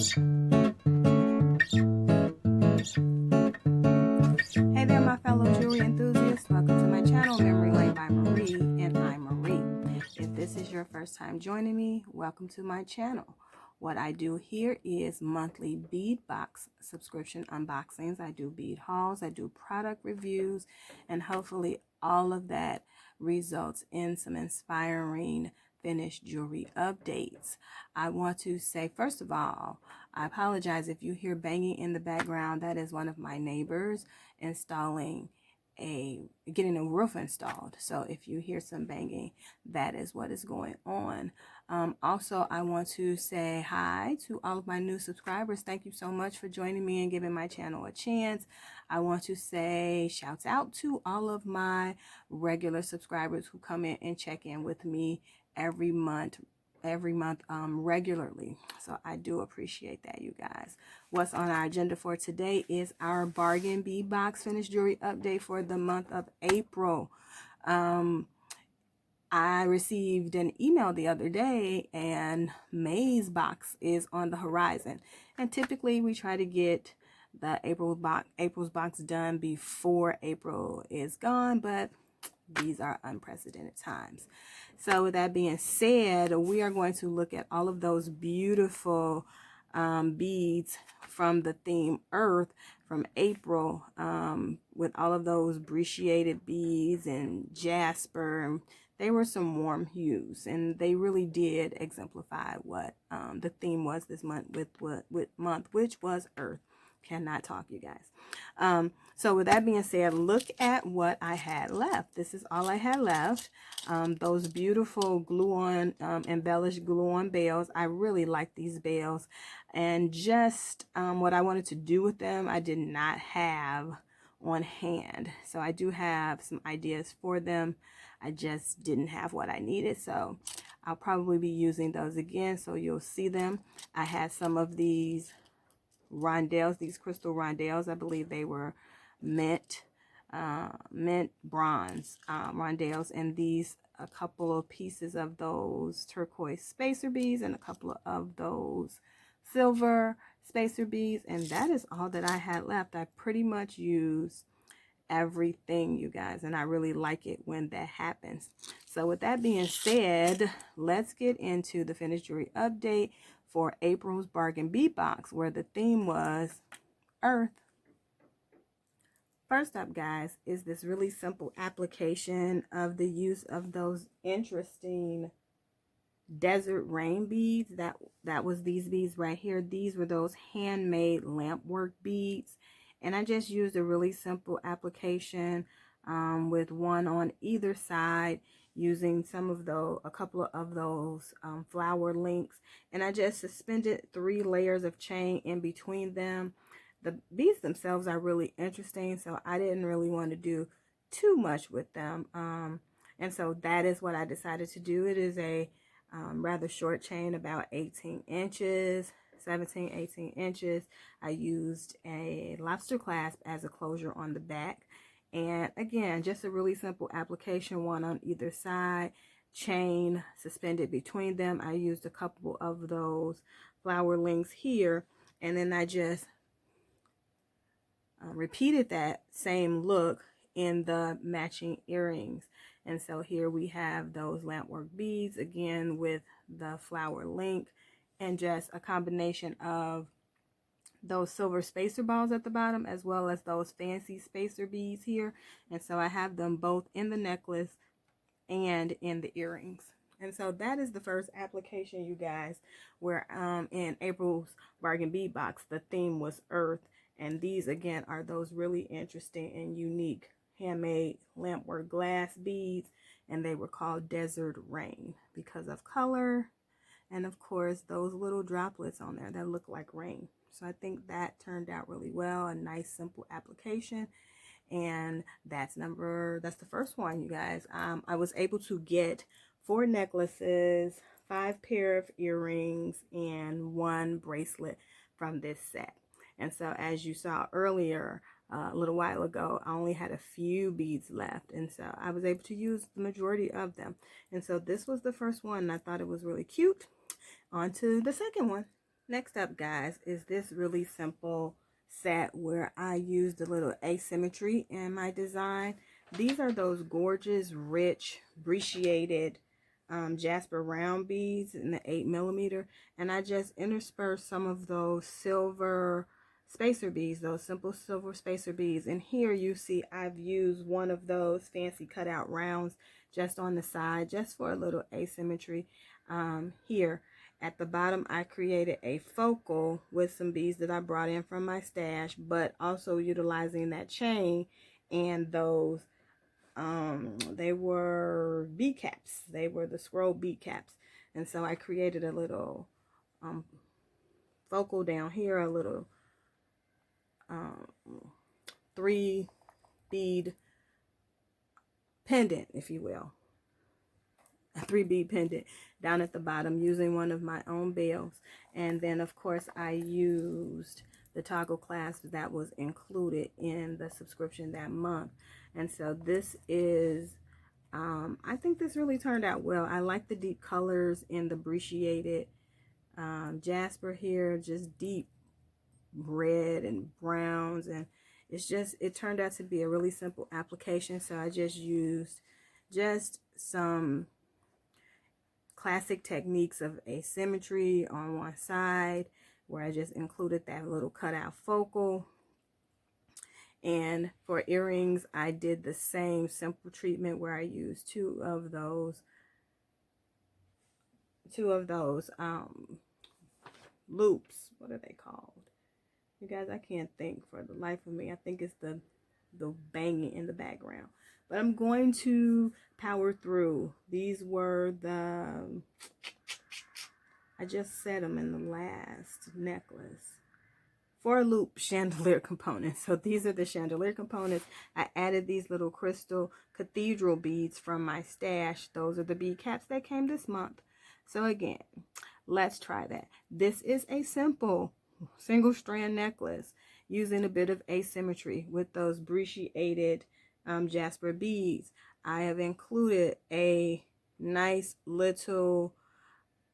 Hey there, my fellow jewelry enthusiasts. Welcome to my channel, Memory Lane by Marie, and I'm Marie. If this is your first time joining me, welcome to my channel. What I do here is monthly bead box subscription unboxings. I do bead hauls, I do product reviews, and hopefully all of that results in some inspiring finished jewelry updates. I want to say, first of all, I apologize if you hear banging in the background. That is one of my neighbors getting a roof installed. So if you hear some banging, that is what is going on. Also, I want to say hi to all of my new subscribers. Thank you so much for joining me and giving my channel a chance. I want to say shouts out to all of my regular subscribers who come in and check in with me every month regularly. So I do appreciate that, you guys. What's on our agenda for today is our Bargain Bead Box finished jewelry update for the month of April. I received an email the other day, and May's box is on the horizon. And typically we try to get the April's box done before April is gone, but these are unprecedented times. So with that being said, we are going to look at all of those beautiful beads from the theme Earth from April, with all of those brecciated beads and jasper. They were some warm hues, and they really did exemplify what the theme was this month, which was Earth. Cannot talk, you guys. So with that being said, look at what I had left. This is all I had left. Those beautiful glue-on, embellished glue-on bells. I really like these bells. And just what I wanted to do with them, I did not have on hand. So I do have some ideas for them. I just didn't have what I needed. So I'll probably be using those again, so you'll see them. I had some of these rondelles, these crystal rondelles. I believe they were mint bronze rondelles, and these a couple of pieces of those turquoise spacer beads and a couple of those silver spacer beads, and that is all that I had left. I pretty much used everything, you guys, and I really like it when that happens. So with that being said, let's get into the finished jewelry update for April's Bargain Bead Box, where the theme was Earth. First up, guys, is this really simple application of the use of those interesting desert rain beads. That was these beads right here. These were those handmade lamp work beads, and I just used a really simple application with one on either side, using a couple of those flower links, and I just suspended 3 layers of chain in between them. The beads themselves are really interesting, so I didn't really want to do too much with them, and so that is what I decided to do. It is a rather short chain, about 18 inches, 17, 18 inches. I used a lobster clasp as a closure on the back. And again, just a really simple application, one on either side, chain suspended between them. I used a couple of those flower links here, and then I just repeated that same look in the matching earrings. And so here we have those lampwork beads again with the flower link, and just a combination of those silver spacer balls at the bottom, as well as those fancy spacer beads here. And so I have them both in the necklace and in the earrings. And so that is the first application, you guys, where in April's Bargain Bead Box, the theme was Earth. And these again are those really interesting and unique handmade lampwork glass beads, and they were called Desert Rain because of color, and of course those little droplets on there that look like rain. So I think that turned out really well. A nice simple application. And that's the first one, you guys. I was able to get 4 necklaces, 5 pair of earrings, and 1 bracelet from this set. And so as you saw earlier, a little while ago, I only had a few beads left, and so I was able to use the majority of them. And so this was the first one, and I thought it was really cute. On to the second one. Next up, guys, is this really simple set where I used a little asymmetry in my design. These are those gorgeous, rich, brecciated jasper round beads in the 8mm, and I just interspersed some of those silver spacer beads, those simple silver spacer beads. And here you see I've used one of those fancy cutout rounds just on the side, just for a little asymmetry. Here at the bottom, I created a focal with some beads that I brought in from my stash, but also utilizing that chain and those, they were bead caps. They were the scroll bead caps. And so I created a little focal down here, a little 3 bead pendant, if you will. A 3 bead pendant down at the bottom using one of my own bells. And then of course I used the toggle clasp that was included in the subscription that month. And so this is I think this really turned out well. I like the deep colors in the brecciated jasper here, just deep red and browns, and it turned out to be a really simple application. So I just used some classic techniques of asymmetry on one side, where I just included that little cutout focal. And for earrings, I did the same simple treatment where I used two of those loops. What are they called? You guys, I can't think for the life of me. I think it's the banging in the background. But I'm going to power through. These were I just said them in the last necklace. 4 loop chandelier components. So these are the chandelier components. I added these little crystal cathedral beads from my stash. Those are the bead caps that came this month. So again, let's try that. This is a simple single strand necklace using a bit of asymmetry with those brecciated jasper beads. I have included a nice little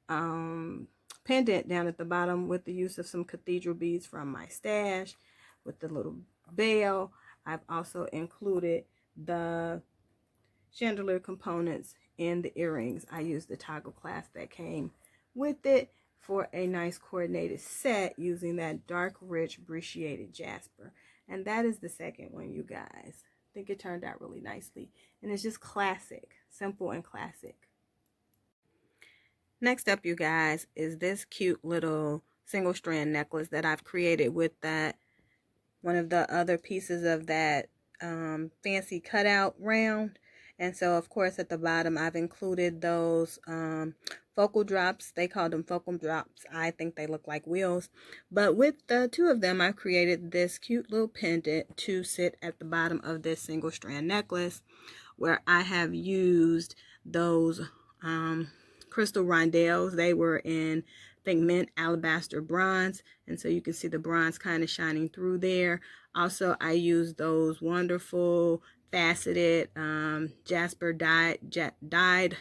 pendant down at the bottom with the use of some cathedral beads from my stash with the little bell. I've also included the chandelier components in the earrings. I used the toggle clasp that came with it for a nice coordinated set using that dark, rich, brecciated jasper. And that is the second one, you guys. I think it turned out really nicely. And it's just classic, simple and classic. Next up, you guys, is this cute little single strand necklace that I've created with one of the other pieces of that fancy cutout round. And so of course at the bottom I've included those focal drops. They call them focal drops. I think they look like wheels. But with the 2 of them, I've created this cute little pendant to sit at the bottom of this single strand necklace, where I have used those crystal rondelles. They were in, I think, mint alabaster bronze, and so you can see the bronze kind of shining through there. Also, I used those wonderful faceted jasper dyed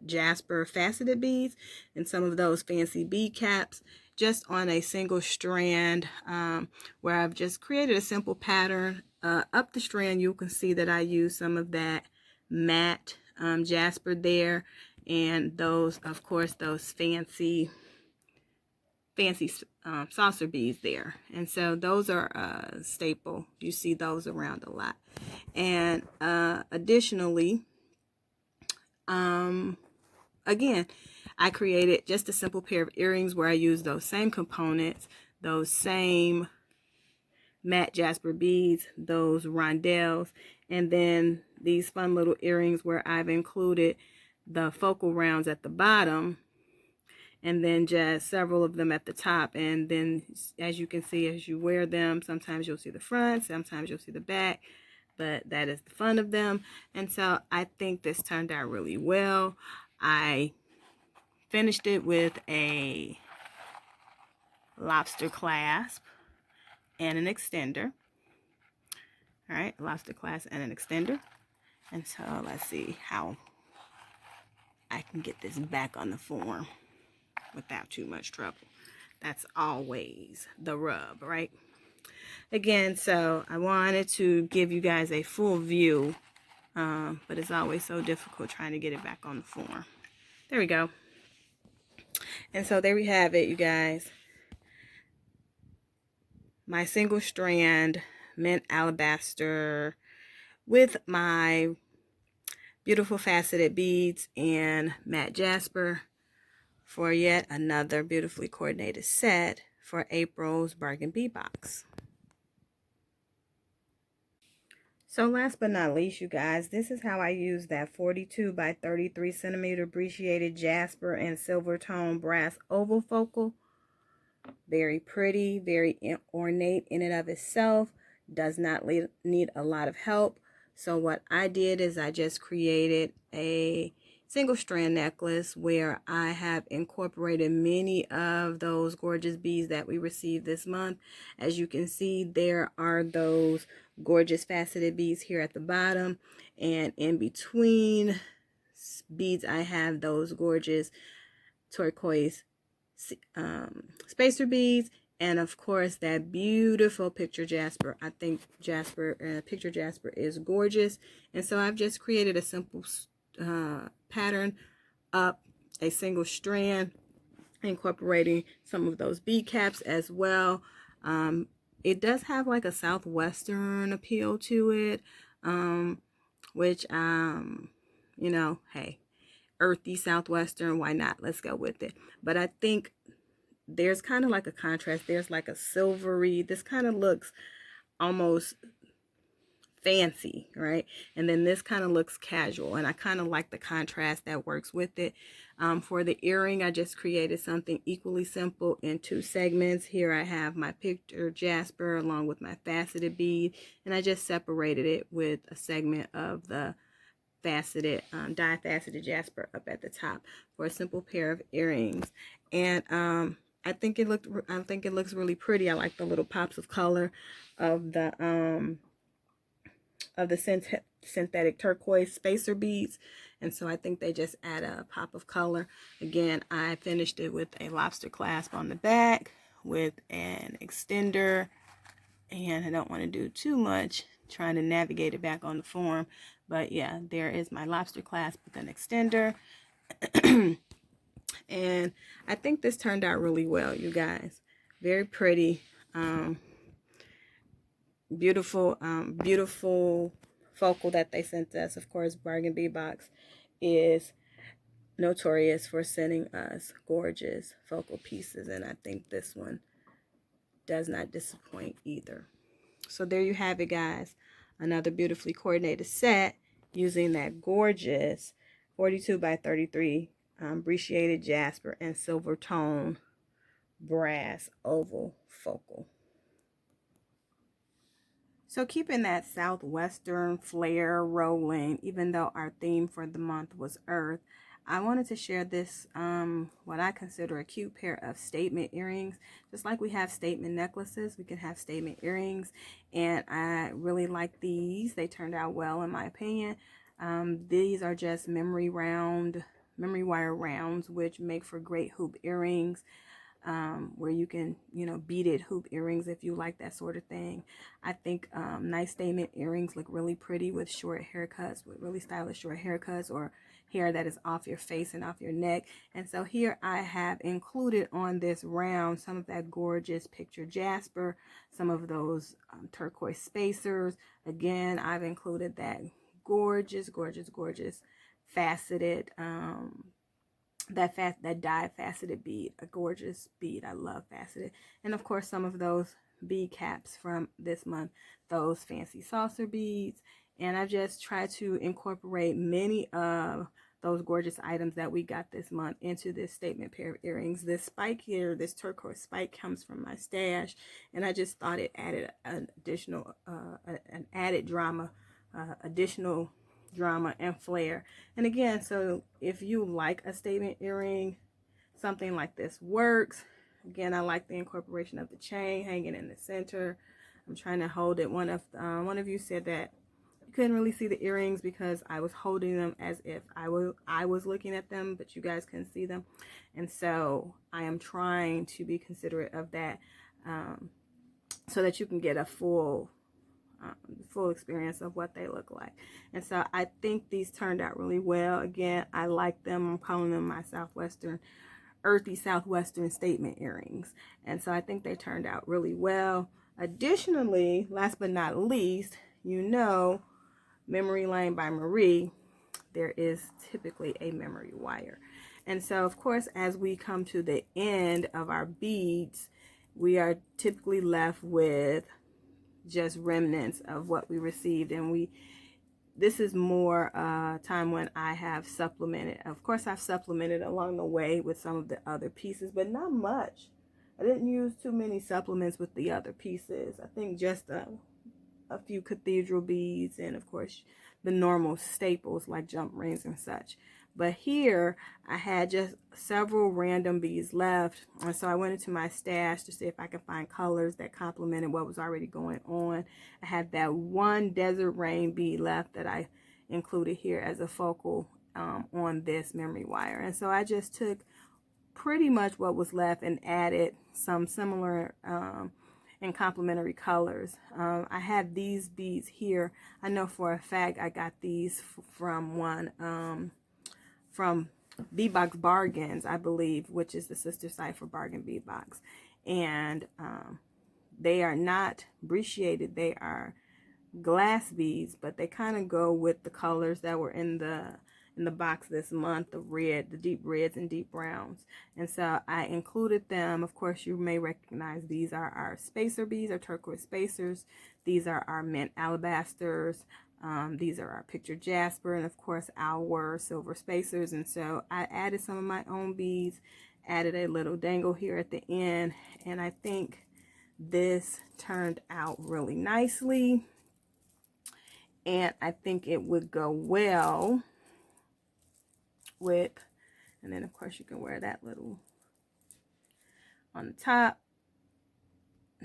jasper faceted beads and some of those fancy bead caps just on a single strand, where I've just created a simple pattern. Up the strand, you can see that I used some of that matte jasper there, and those, of course, those fancy saucer beads there. And so those are a staple. You see those around a lot. And additionally, again, I created just a simple pair of earrings where I used those same components, those same matte jasper beads, those rondelles, and then these fun little earrings where I've included the focal rounds at the bottom, and then just several of them at the top. And then as you can see, as you wear them, sometimes you'll see the front, sometimes you'll see the back, but that is the fun of them. And so I think this turned out really well. I finished it with a lobster clasp and an extender. All right, lobster clasp and an extender. And so let's see how I can get this back on the form without too much trouble. That's always the rub, right? Again, so I wanted to give you guys a full view, but it's always so difficult trying to get it back on the form. There we go. And so there we have it, you guys. My single strand mint alabaster with my beautiful faceted beads and matte jasper for yet another beautifully coordinated set for April's Bargain Bead Box. So last but not least, you guys, this is how I use that 42 by 33 centimeter appreciated jasper and silver tone brass oval focal. Very pretty, very ornate in and of itself. Does not need a lot of help. So what I did is I just created a single strand necklace where I have incorporated many of those gorgeous beads that we received this month. As you can see, there are those gorgeous faceted beads here at the bottom, and in between beads I have those gorgeous turquoise spacer beads, and of course that beautiful picture jasper. I think picture jasper is gorgeous, and so I've just created a simple pattern up a single strand, incorporating some of those bead caps as well. It does have like a southwestern appeal to it, which you know, hey, earthy southwestern, why not? Let's go with it. But I think there's kind of like a contrast. There's like a silvery, this kind of looks almost fancy, right? And then this kind of looks casual, and I kind of like the contrast that works with it. For the earring, I just created something equally simple in 2 segments. Here I have my picture jasper along with my faceted bead, and I just separated it with a segment of the faceted die-faceted jasper up at the top for a simple pair of earrings. And I think it looks really pretty. I like the little pops of color of the synthetic turquoise spacer beads, and so I think they just add a pop of color. Again, I finished it with a lobster clasp on the back with an extender, and I don't want to do too much trying to navigate it back on the form, but yeah, there is my lobster clasp with an extender. And I think this turned out really well, you guys. Very pretty, beautiful focal that they sent us. Of course, Bargain Bead Box is notorious for sending us gorgeous focal pieces, and I think this one does not disappoint either. So there you have it, guys. Another beautifully coordinated set using that gorgeous 42 by 33 appreciated jasper and silver tone brass oval focal. So keeping that southwestern flair rolling, even though our theme for the month was Earth, I wanted to share this, what I consider a cute pair of statement earrings. Just like we have statement necklaces, we can have statement earrings, and I really like these. They turned out well in my opinion. These are just memory wire rounds, which make for great hoop earrings. Where you can, you know, beaded hoop earrings if you like that sort of thing. I think nice statement earrings look really pretty with short haircuts, with really stylish short haircuts, or hair that is off your face and off your neck. And so here I have included on this round some of that gorgeous picture jasper, some of those turquoise spacers. Again, I've included that gorgeous faceted that die faceted bead, a gorgeous bead. I love faceted. And of course some of those bead caps from this month, those fancy saucer beads. And I just try to incorporate many of those gorgeous items that we got this month into this statement pair of earrings. This spike here, this turquoise spike, comes from my stash, and I just thought it added an additional additional drama and flair. And again, so if you like a statement earring, something like this works. Again, I like the incorporation of the chain hanging in the center. I'm trying to hold it. One of you said that you couldn't really see the earrings because I was holding them as if I was looking at them, but you guys couldn't see them. And so I am trying to be considerate of that, so that you can get a full experience of what they look like. And so I think these turned out really well. Again, I like them. I'm calling them my earthy southwestern statement earrings. And so I think they turned out really well. Additionally, last but not least, you know, Memory Lane by Marie, there is typically a memory wire. And so, of course, as we come to the end of our beads, we are typically left with just remnants of what we received. And this is more time when I have supplemented. Of course, I've supplemented along the way with some of the other pieces, but not much. I didn't use too many supplements with the other pieces. I think just a few cathedral beads, and of course the normal staples like jump rings and such. But here I had just several random beads left, and so I went into my stash to see if I could find colors that complemented what was already going on. I had that one desert rain bead left that I included here as a focal on this memory wire. And so I just took pretty much what was left and added some similar and complementary colors. I have these beads here. I know for a fact I got these from from Bead Box Bargains, I believe, which is the sister site for Bargain Bead Box. And they are not brecciated, they are glass beads, but they kind of go with the colors that were in the box this month, the deep reds and deep browns. And so I included them. Of course, you may recognize these are our spacer beads, our turquoise spacers. These are our mint alabasters. These are our picture jasper, and of course our silver spacers. And so I added some of my own beads, added a little dangle here at the end, and I think this turned out really nicely, and I think it would go well with, and then of course you can wear that little on the top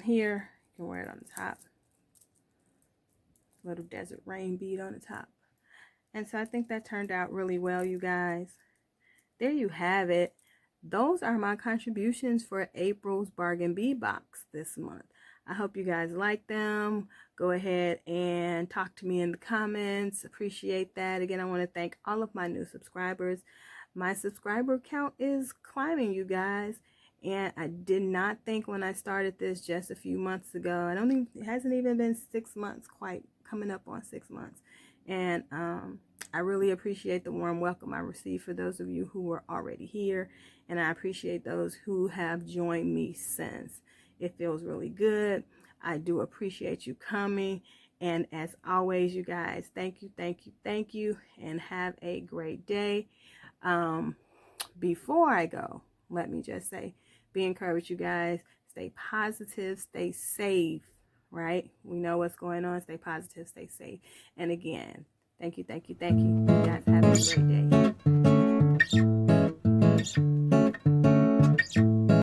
here. You can wear it on the top, little desert rain bead on the top. And so I think that turned out really well, you guys. There you have it. Those are my contributions for April's Bargain Bead Box this month. I hope you guys like them. Go ahead and talk to me in the comments. Appreciate that. Again, I want to thank all of my new subscribers. My subscriber count is climbing, you guys. And I did not think when I started this just a few months ago. I don't think it hasn't even been 6 months, quite coming up on 6 months. And I really appreciate the warm welcome I received for those of you who were already here. And I appreciate those who have joined me since. It feels really good. I do appreciate you coming. And as always, you guys, thank you, thank you, thank you. And have a great day. Before I go, let me just say, be encouraged, you guys. Stay positive, stay safe, right? We know what's going on. Stay positive, stay safe. And again, thank you, thank you, thank you. You guys have a great day.